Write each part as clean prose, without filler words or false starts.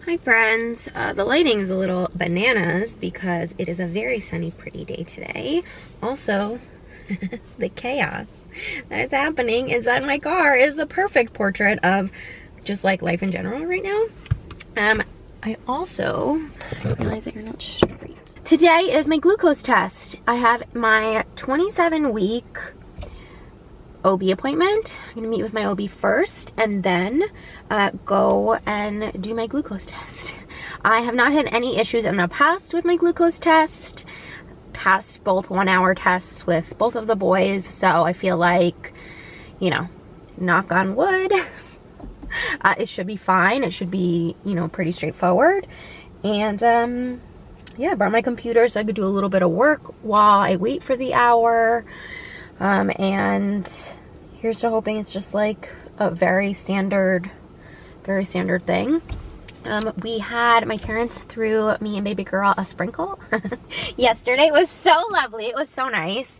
Hi friends, the lighting is a little bananas because it is a very sunny, pretty day today. Also, the chaos that is happening inside my car is the perfect portrait of just like life in general right now. I also realize that you're not straight. Today is my glucose test. I have my 27-week OB appointment. I'm gonna meet with my OB first and then go and do my glucose test. I have not had any issues in the past with my glucose test. Passed both 1-hour tests with both of the boys, so I feel like, you know, knock on wood, it should be fine. It should be, you know, pretty straightforward. And yeah, I brought my computer so I could do a little bit of work while I wait for the hour. And here's to hoping it's just like a very standard thing. We had, my parents threw me and baby girl a sprinkle yesterday. It was so lovely. It was so nice.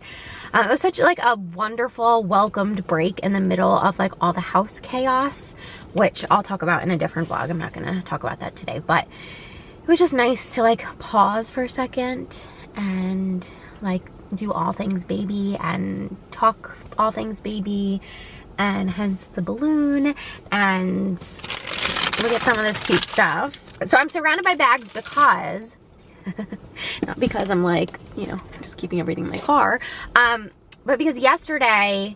It was such like a wonderful welcomed break in the middle of like all the house chaos, which I'll talk about in a different vlog. I'm not gonna talk about that today, but it was just nice to like pause for a second and like do all things baby and talk all things baby, and hence the balloon, and look at some of this cute stuff. So I'm surrounded by bags because not because I'm like, you know, just keeping everything in my car, but because yesterday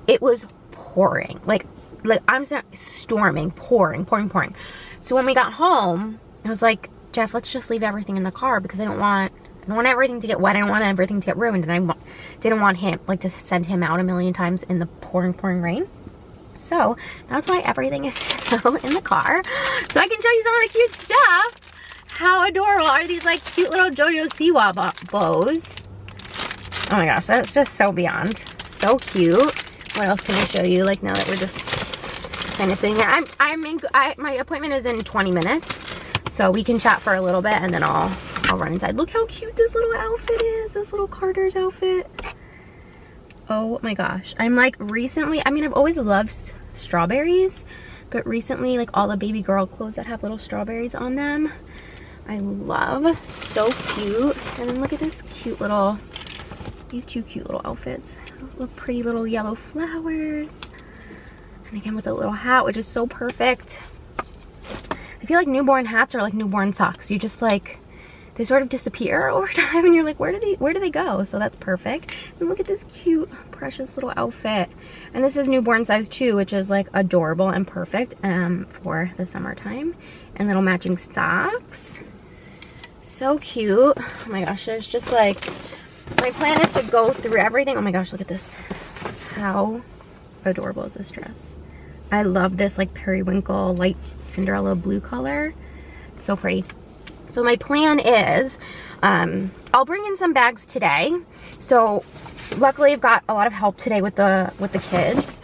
it was pouring, like I'm storming, pouring. So when we got home, I was like, Jeff, let's just leave everything in the car because I don't want everything to get wet. I don't want everything to get ruined, and I didn't want him, like, to send him out a million times in the pouring rain. So that's why everything is still in the car, so I can show you some of the cute stuff. How adorable are these like cute little JoJo Siwa bows? Oh my gosh, that's just so beyond so cute. What else can I show you? Like, now that we're just kind of sitting here, my appointment is in 20 minutes, so we can chat for a little bit and then I'll run inside. Look how cute this little outfit is, this little Carter's outfit. Oh my gosh. I'm like recently, I mean, I've always loved strawberries, but recently, like all the baby girl clothes that have little strawberries on them, I love. So cute. And then look at this cute little, these two cute little outfits. Little pretty little yellow flowers. And again with a little hat, which is so perfect. I feel like newborn hats are like newborn socks. You just like, they sort of disappear over time and you're like, where do they go? So that's perfect. And look at this cute, precious little outfit. And this is newborn size 2, which is like adorable and perfect for the summertime. And little matching socks. So cute. Oh my gosh, there's just like, my plan is to go through everything. Oh my gosh, look at this. How adorable is this dress? I love this like periwinkle, light Cinderella blue color. It's so pretty. So my plan is, I'll bring in some bags today. So luckily I've got a lot of help today with the kids.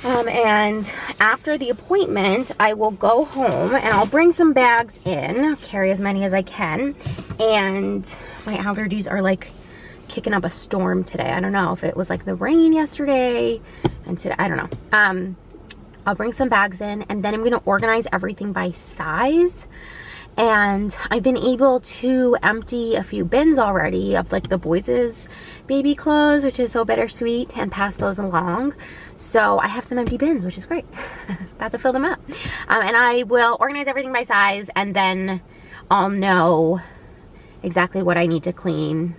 And after the appointment, I will go home and I'll bring some bags in, carry as many as I can. And my allergies are like kicking up a storm today. I don't know if it was like the rain yesterday and today, I don't know. I'll bring some bags in and then I'm gonna organize everything by size. And I've been able to empty a few bins already of like the boys' baby clothes, which is so bittersweet, and pass those along. So I have some empty bins, which is great. About to fill them up. And I will organize everything by size, and then I'll know exactly what I need to clean,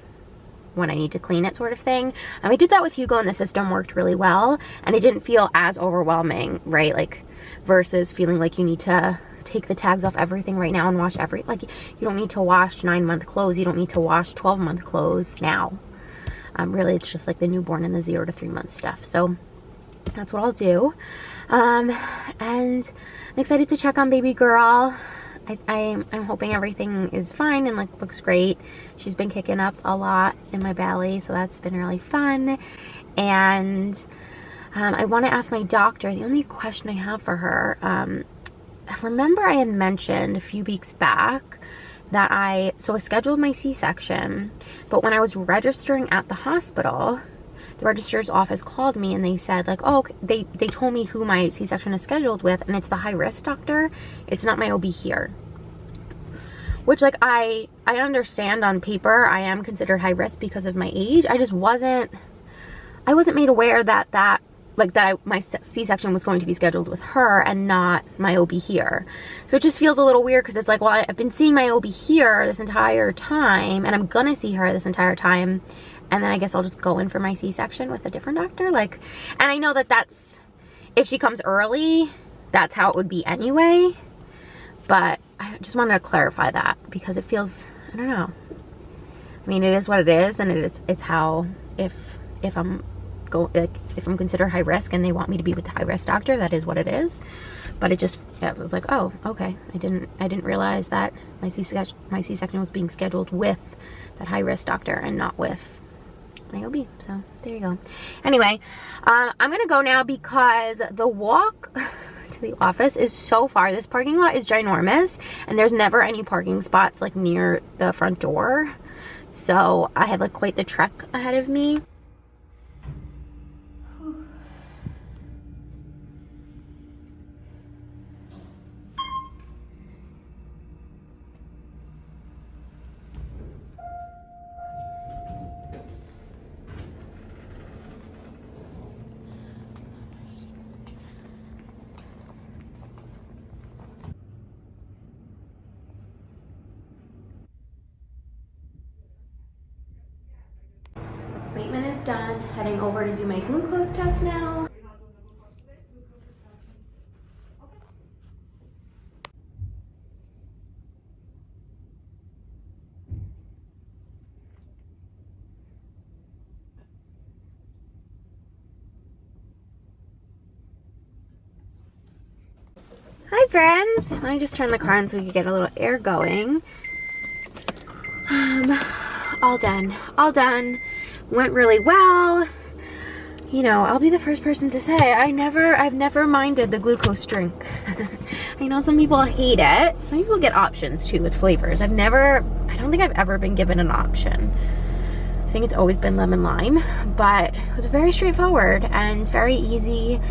when I need to clean it, sort of thing. I did that with Hugo and the system worked really well, and it didn't feel as overwhelming, right? Like, versus feeling like you need to take the tags off everything right now and wash like you don't need to wash 9-month clothes, you don't need to wash 12-month clothes now. Really, it's just like the newborn and the 0 to 3 month stuff. So that's what I'll do. And I'm excited to check on baby girl. I'm hoping everything is fine and like looks great. She's been kicking up a lot in my belly, so that's been really fun. And I want to ask my doctor, the only question I have for her, remember I had mentioned a few weeks back that I scheduled my C-section, but when I was registering at the hospital, the registrar's office called me and they said like, oh, they told me who my C-section is scheduled with, and it's the high risk doctor. It's not my OB here. Which, like, I understand on paper I am considered high risk because of my age. I just wasn't made aware that my C-section was going to be scheduled with her and not my OB here. So it just feels a little weird because it's like, well, I've been seeing my OB here this entire time and I'm gonna see her this entire time, and then I guess I'll just go in for my C-section with a different doctor. Like, and I know that that's, if she comes early, that's how it would be anyway. But I just wanted to clarify that because it feels, I don't know. I mean, it is what it is, and it's how, if I'm considered high risk and they want me to be with the high risk doctor, that is what it is. But it was like, oh, okay. I didn't realize that my C-section was being scheduled with that high risk doctor and not with my OB. So there you go. Anyway, I'm gonna go now because the walk to the office is so far. This parking lot is ginormous and there's never any parking spots like near the front door. So I have like quite the trek ahead of me. Appointment is done. Heading over to do my glucose test now. Hi friends! I just turned the car on so we could get a little air going. All done. Went really well. You know, I'll be the first person to say I've never minded the glucose drink. I know some people hate it. Some people get options too with flavors. I don't think I've ever been given an option. I think it's always been lemon lime, but it was very straightforward and very easy,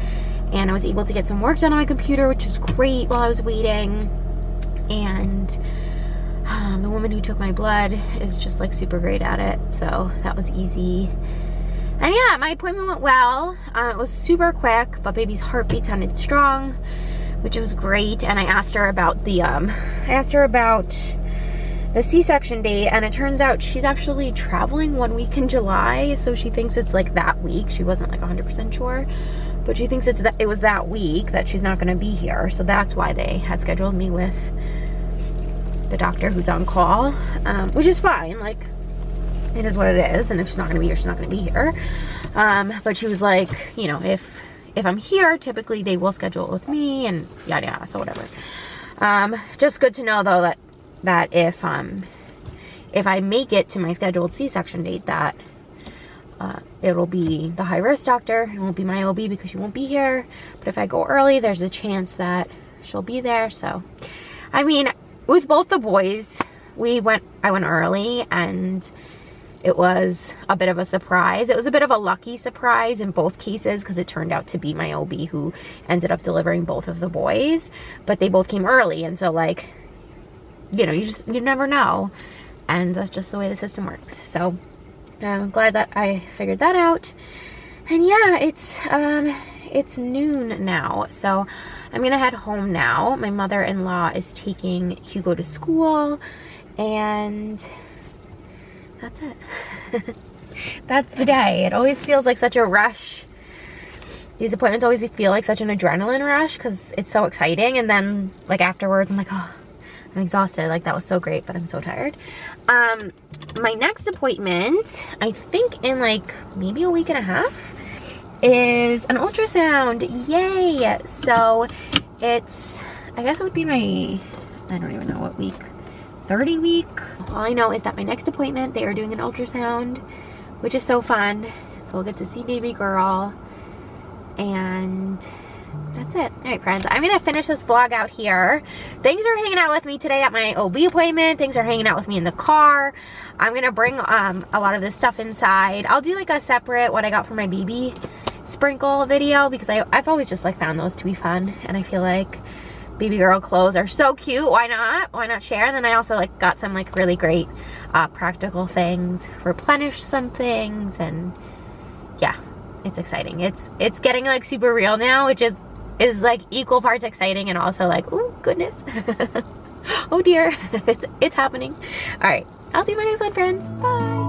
and I was able to get some work done on my computer, which was great while I was waiting. And the woman who took my blood is just like super great at it, so that was easy. And yeah, my appointment went well. It was super quick, but baby's heartbeat sounded strong, which was great. And I asked her about the C-section date, and it turns out she's actually traveling 1 week in July, so she thinks it's like that week. She wasn't like 100% sure, but she thinks it was that week that she's not going to be here, so that's why they had scheduled me with the doctor who's on call, which is fine. Like, it is what it is, and if she's not going to be here, she's not going to be here. But she was like, you know, if I'm here, typically they will schedule it with me, and yada yada, so whatever. Just good to know though that if I make it to my scheduled C-section date, that it'll be the high risk doctor. It won't be my OB because she won't be here. But if I go early, there's a chance that she'll be there. So, I mean, with both the boys, I went early, and it was a bit of a surprise. It was a bit of a lucky surprise in both cases because it turned out to be my OB who ended up delivering both of the boys, but they both came early, and so, like, you know, you never know, and that's just the way the system works. So I'm glad that I figured that out. And yeah, it's noon now, so I'm gonna head home now. My mother-in-law is taking Hugo to school, and that's it. That's the day. It always feels like such a rush. These appointments always feel like such an adrenaline rush because it's so exciting, and then like afterwards I'm like, oh, I'm exhausted. Like, that was so great, but I'm so tired. My next appointment, I think in like maybe a week and a half, is an ultrasound. Yay! So it's, I guess it would be my, I don't even know what week, 30 week. All I know is that my next appointment, they are doing an ultrasound, which is so fun. So we'll get to see baby girl, and that's it. All right, friends, I'm gonna finish this vlog out here. Thanks for hanging out with me today at my OB appointment. Thanks for hanging out with me in the car. I'm gonna bring a lot of this stuff inside. I'll do like a separate what I got for my BB sprinkle video, because I've always just like found those to be fun, and I feel like baby girl clothes are so cute. Why not share? And then I also like got some like really great practical things, replenish some things, and yeah, it's exciting. It's getting like super real now, which is like equal parts exciting and also like, oh goodness. Oh dear. It's happening. All right, I'll see you in my next one, friends. Bye.